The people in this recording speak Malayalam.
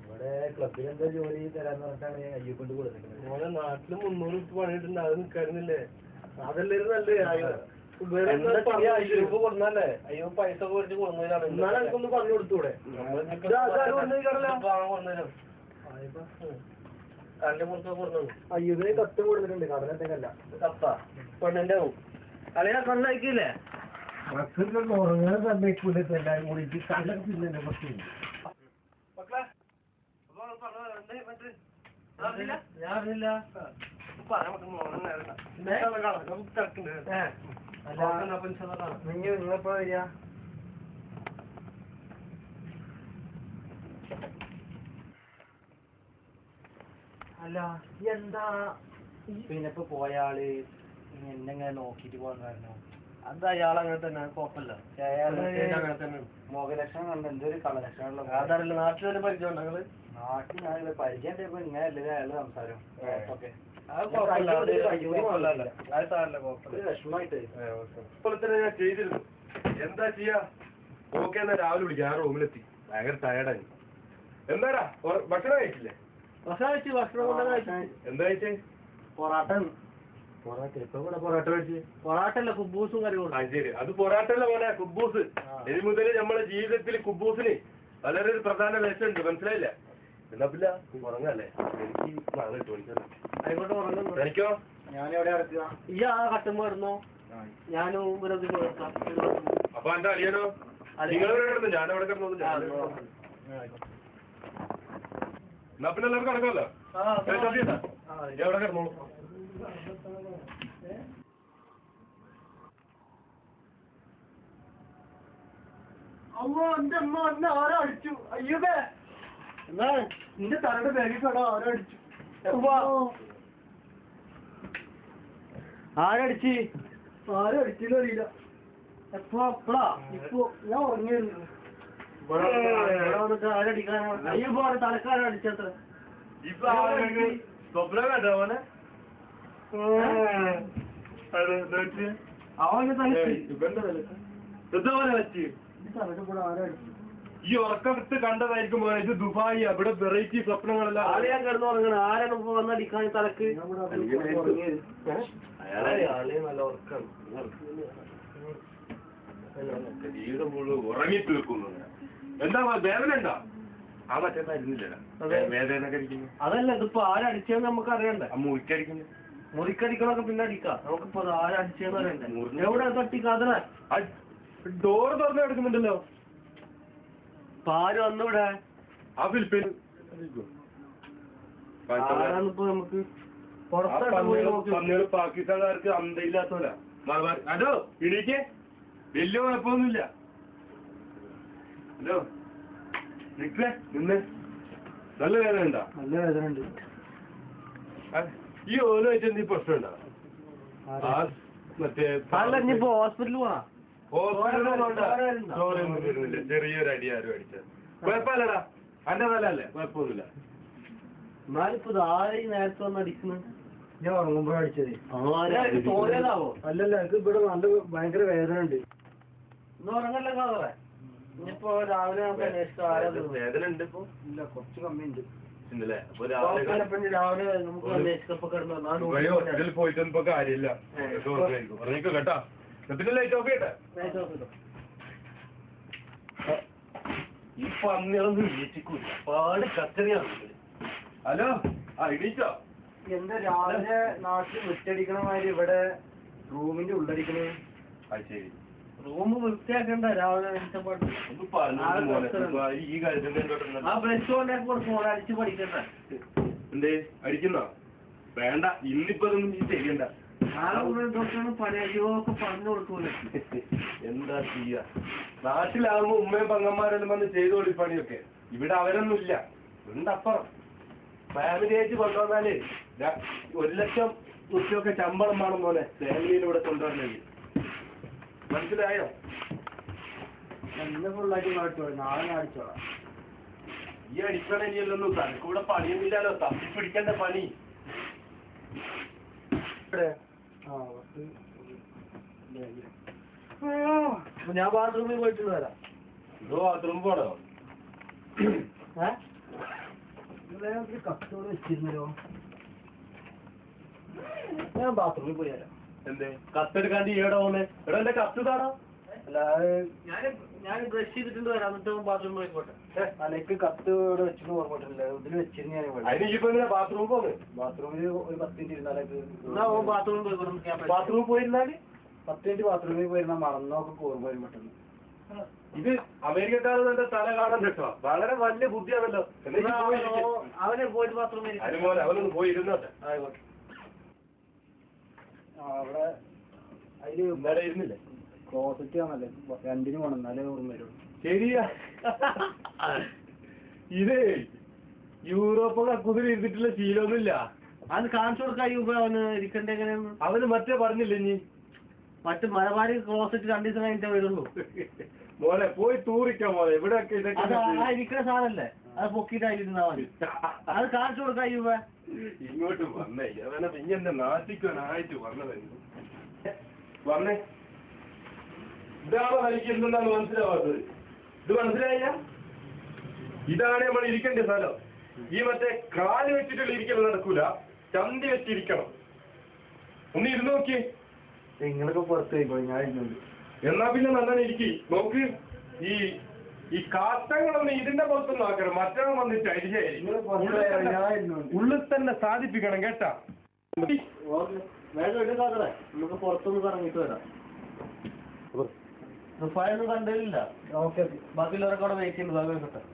ഇവിടെ ക്ലബിൽ എന്താ ജോലി തരാന്ന് പറഞ്ഞിട്ടാണ് അയ്യപ്പണ്ട് കൊടുത്തിട്ടുള്ളത്. മോനെ നാട്ടില് 300 പണിയിട്ടുണ്ട്, അത് നിൽക്കായിരുന്നില്ലേ? അതല്ലേ നല്ലേ? അയ്യൂപ്പ് കൊടുന്നല്ലേ? അയ്യോ പൈസ കൊടുത്ത് കൊടുന്നതിനാണ്. എന്നാലും എനിക്കൊന്ന് പറഞ്ഞു കൊടുത്തൂടെ? കല്ല് പുറത്ത് കൊടുത്തു. അയ്യൂബിന് കത്ത് കൊടുത്തിട്ടുണ്ട്, കടലെന്തെങ്കല്ല കത്താ പെണ്ണിന്റെ അളിയാ കണ്ണയക്കില്ലേ? ഉറങ്ങാൻ സമ്മതിക്കൂല എല്ലാരും കൂടിയിട്ട് കലക്കില്ല കുറച്ച്. ഞാനില്ല നിങ്ങളെപ്പോ വരിക? അല്ല എന്താ പിന്നെ ഇപ്പൊ പോയാള് എന്നെങ്ങനെ നോക്കിട്ട് പോകാൻ കാരണം? അത് അയാൾ അങ്ങനെ തന്നെ, കുഴപ്പമില്ല. അങ്ങനെ തന്നെ മുഖലക്ഷണം കണ്ട എന്തൊരു കളലക്ഷണമുള്ള അതല്ല. നാട്ടിൽ തന്നെ പരിചയം ഉണ്ടോ നിങ്ങള്? നാട്ടിൽ ഞാൻ പരിചയം ഇങ്ങനെയല്ലേ അയാളുടെ സംസാരം. ഓക്കെ വിഷമായിട്ട് ഇപ്പോൾ തന്നെ ഞാൻ ചെയ്തിരുന്നു. എന്താ ചെയ്യാ? ഓക്കെ എന്നാ രാവിലെ വിളിക്കാം. ഞാൻ റൂമിലെത്തി, ഭയങ്കര ടയർഡായി. എന്താടാ ഭക്ഷണം കഴിച്ചില്ലേ? ഭക്ഷണം എന്താ കഴിച്ചേ? പൊറാട്ട. പൊറാട്ട കഴിച്ച്? പൊറാട്ടല്ല, കുബൂസും കറി കൊടുക്കും. ശരി, അത് പൊറാട്ടല്ല പോലെ കുബൂസ്. ഇനി മുതൽ നമ്മുടെ ജീവിതത്തിൽ കുബൂസിന് വളരെ ഒരു പ്രധാന വേഷമുണ്ട്, മനസ്സിലായില്ല? എന്നാ പിന്നെ ഉറങ്ങല്ലേ? എനിക്ക് നാളെ 8 മണിക്കല്ലേ. ആയിക്കോട്ടെ, ഉറങ്ങുന്നു. എനിക്കോ? ഞാനെവിടെ കിടക്കുക? ഈ ആ കട്ടുമ്പോ ഇടുന്നോ? ഞാനും അപ്പൊ എന്റെ അളിയനോ? നിങ്ങളെവിടെ കിടന്നു? ഞാനെവിടെ കിടന്നു? എന്നാ പിന്നെ എല്ലാവരും കിടക്കുമല്ലോ. എവിടെ കിടന്നു? അമ്മ എന്റെ അമ്മ എന്നെ ആരോ അടിച്ചു. അയ്യൂബേ, എന്നാ നിന്റെ തലയുടെ ബാഗിൽ ആരോ അടിച്ചു. ആരടിച്ച്? ആരും അടിച്ചില്ല, അറിയില്ല. എപ്പോഴാ? ഇപ്പൊ ഞാൻ ഉറങ്ങിയിരുന്നു. ആരടിക്കാനാണ്? അയ്യോ തലക്കാരൻ അടിച്ചത്ര. സ്വപ്നം കണ്ടോ മോനെ? അവന്റെ തല ഇവന്റെ തല എന്താ പോലെ വെച്ച് ഈ ഉറക്കത്ത് കണ്ടതായിരിക്കും മോനെ. ഇത് ദുബായി, അവിടെ വെറൈറ്റി സ്വപ്നങ്ങളെല്ലാം. ആളെയാ കിടന്നു ഉറങ്ങണം. ആരാണ് വന്നടിക്കാൻ തലക്ക്? അയാളെ നല്ല ഉറക്കാണ്. ജീവിതം മുഴുവൻ ഉറങ്ങി തീർക്കുന്നു. എന്താ വേദന ഉണ്ടോ? ആ മറ്റേ മരുന്നില്ല വേദന കഴിക്കുന്നു. അതല്ല, ഇതിപ്പോ ആരടിച്ചതെന്ന് നമുക്ക് അറിയണ്ടേ? മുറിക്കടിക്കുന്നു. മുറിക്കടിക്കണൊക്കെ പിന്നെ അടിക്കാം. നമുക്കിപ്പോ ആരടിച്ചതെന്ന് അറിയണ്ടേ? എവിടെ തട്ടിക്കാതെ ഡോറ് തുറന്ന് എടുക്കുന്നുണ്ടല്ലോ. ആര് വന്നിവിടെ? ആ ഫിലിപ്പീൻ നമുക്ക് പാകിസ്ഥാൻകാർക്ക് അന്തയില്ലാത്തവരാ. അതോ ഇടിക്ക് വലിയ കുഴപ്പമൊന്നുമില്ല. ഹലോ നിക്ക് നിന്ന്. നല്ല വേദന ഉണ്ടോ? നല്ല വേദന ഉണ്ട്. ഈ ഓല വെച്ച് എന്തെങ്കിലും പ്രശ്നം ഉണ്ടോ? മറ്റേ ഇനിയിപ്പോ ഹോസ്പിറ്റലിൽ പോവാ. ചോറൊന്നും വരുന്നില്ല. ചെറിയൊരു അടി ആരും അടിച്ചത് കുഴപ്പമില്ലടാ. അന്റെ തല അല്ലേ, കുഴപ്പമൊന്നുമില്ല. എന്നാലിപ്പോ ആരെയും നേരത്തെ വന്ന് അടിക്കുന്നു? ഞാൻ ഉറങ്ങുമ്പോഴാണ് അടിച്ചത്. തോന്നിയതാവോ? അല്ലല്ല, എനിക്ക് ഇവിടെ നല്ല ഭയങ്കര വേദന ഉണ്ട്. ഇന്ന് ഉറങ്ങല്ലേ സാറേ? ഇനിയിപ്പോ രാവിലെ നമുക്ക് അന്വേഷിക്കാം. വേദന ഉണ്ട് ഇപ്പൊ? ഇല്ല, കുറച്ച് കമ്മിയുണ്ട്. രാവിലെ നമുക്ക് അന്വേഷിക്കപ്പോ കിടന്നു പോയിട്ടൊന്നും ഇപ്പൊ കാര്യമില്ല. ഉറങ്ങിക്കോ കേട്ടാ. പിന്നെ ലൈറ്റ് ഓഫ് ചെയ്യട്ടെ. ഈ പന്നികളൊന്നും വീട്ടിക്കൂല, പാട് കച്ചറിയാണ്. ഹലോ, ആ ഇടീച്ചോ? എന്താ രാവിലെ നാട്ടിൽ മുറ്റടിക്കണ മാതിരി ഇവിടെ റൂമിന്റെ ഉള്ളടിക്കണേ? അത് ശരി, റൂം വൃത്തിയാക്കണ്ട രാവിലെ. ഈ കാര്യത്തിൽ ആ ബ്രഷ് കൊണ്ടേ ഫോൺ അടിച്ച് പഠിക്കണ്ട. എന്തേ അടിക്കുന്നോ? വേണ്ട, ഇന്നിപ്പോ അതൊന്നും നീ ചെയ്യണ്ട. പണിയൊക്കെ പറഞ്ഞു കൊടുക്കൂല. എന്താ ചെയ്യാ? നാട്ടിലാകുമ്പോ ഉമ്മയും പങ്ങന്മാരെല്ലാം വന്ന് ചെയ്തു കൊടുക്കും പണിയൊക്കെ. ഇവിടെ അവരൊന്നും ഇല്ല. ഉണ്ടപ്പുറം ഫാമിലി ആയിട്ട് കൊണ്ടുവന്നാലേ 1,00,000 ഉറുപ്പിയൊക്കെ ശമ്പളം വേണം പോലെ ഫാമിലിയിലൂടെ കൊണ്ടുവരണമെങ്കിൽ. മനസ്സിലായോ? ഇന്ന് ഫുള്ളായിട്ട് കാണിച്ചോളാം, നാളെ കാണിച്ചോളാം. ഈ അടിക്കണില്ലല്ലോ, തനക്ക് ഇവിടെ പണിയൊന്നുമില്ലല്ലോ. തപ്പിപ്പിടിക്കേണ്ട പണി. ഞാൻ ബാത്റൂമിൽ പോയിട്ട് വരാം. ഇതോ ബാത്റൂമിൽ പോണോ? കത്തോട് വെച്ചിരുന്നല്ലോ. ഞാൻ ബാത്റൂമിൽ പോയാലോ. എന്തേ കത്തെടുക്കാണ്ട് ഈടെ പോന്നെ? എടാ എന്റെ കത്ത് താടാ. അല്ലാതെ ഞാൻ ബ്രഷ് ചെയ്തിട്ടുണ്ട് വരാം, എന്നിട്ട് ബാത്റൂമിൽ പോയിക്കോട്ടെ. അലക്ക് കത്ത് ഇവിടെ വെച്ചെന്ന് ഓർമ്മട്ടില്ല, ഇതിൽ വെച്ചിരുന്നു ഞാൻ. അതിന് ഇപ്പൊ എങ്ങനെ ബാത്റൂമിൽ പോന്നെ? ബാത്റൂമിൽ ഒരു 10 മിനിറ്റ് ഇരുന്നാലേക്ക്. ബാത്റൂമിൽ പോയിക്കോട്ടെ. ബാത്റൂമിൽ പോയിരുന്നാല് 10 മിനിറ്റ് ബാത്റൂമിൽ പോയിരുന്ന മറന്നൊക്കെ ഓർമ്മ വരും പെട്ടെന്ന്. ഇത് അമേരിക്കക്കാർ തന്നെ തല കാണാൻ കേട്ടോ, വളരെ വലിയ ബുദ്ധിയാണല്ലോ. അവനെ പോയിട്ട് ബാത്റൂമിൽ അതുപോലെ അവനൊന്ന് പോയിരുന്നോട്ടെ. ആയിക്കോട്ടെ. അവിടെ അതില് ഇന്നലെ ഇരുന്നില്ലേ? ക്ലോസറ്റ് ആണല്ലേ, 2 പോണം എന്നാലേ ഓർമ്മ വരുള്ളൂ. ശരിയാ. ഇതേ യൂറോപ്പൊക്കെ കുതിര ഇരുന്നിട്ടുള്ള ശീലമൊന്നുമില്ല. അത് കാണിച്ചു കൊടുക്കാൻ അവന് ഇരിക്കണ്ടേ എങ്ങനെയാണ്? അവന് മറ്റേ പറഞ്ഞില്ലേ ഇനി മറ്റു മലബാരി ക്ലോസറ്റ് 2 ദിവസം കഴിഞ്ഞിട്ടേ വരുള്ളൂ. മോനെ പോയി തൂറിക്കാൻ പോലെ ഇവിടെയൊക്കെ ഇരിക്കുന്ന സാധനല്ലേ, അത് പൊക്കിട്ടായിരുന്നാ മതി. അത് കാണിച്ചു കൊടുക്കാൻ ഇങ്ങോട്ട് വന്നേ, അവനെ ഇങ്ങനെ നാട്ടിക്കാനായിട്ട് വന്നതായിരുന്നു. വന്നേ, ഇതാണ് എനിക്ക് എന്തെന്നാണ് മനസ്സിലാവാത്തത്. ഇത് മനസ്സിലായില്ല? ഇതാണ് നമ്മൾ ഇരിക്കേണ്ട സ്ഥലം. ഈ മറ്റേ കാല് വെച്ചിട്ടുള്ള ഇരിക്കൽ നടക്കൂല, ചന്തി വെച്ചിരിക്കണം. ഒന്ന് ഇരുന്ന് നോക്കി. നിങ്ങളൊക്കെ പുറത്ത് പോയിക്കോ, ഞാൻ ഇരുന്നുണ്ട്. എന്നാ പിന്നെ നന്നാണ് ഇരിക്കി. നോക്ക്, ഈ കാട്ടങ്ങളൊന്നും ഇതിന്റെ പുറത്തൊന്നും ആക്കണം. മറ്റവൻ വന്നിട്ട് ഉള്ളിൽ തന്നെ സാധിപ്പിക്കണം കേട്ടാ. വേഗം എടുക്കാതെ നമുക്ക് പുറത്തൊന്ന് കറങ്ങിട്ട് വരാം. ഫയലൊന്നും കണ്ടില്ല. ഓക്കെ, ബാക്കിയുള്ളവരൊക്കെ അവിടെ വെയിറ്റ് ചെയ്യുന്നു. വേഗം കിട്ടാം.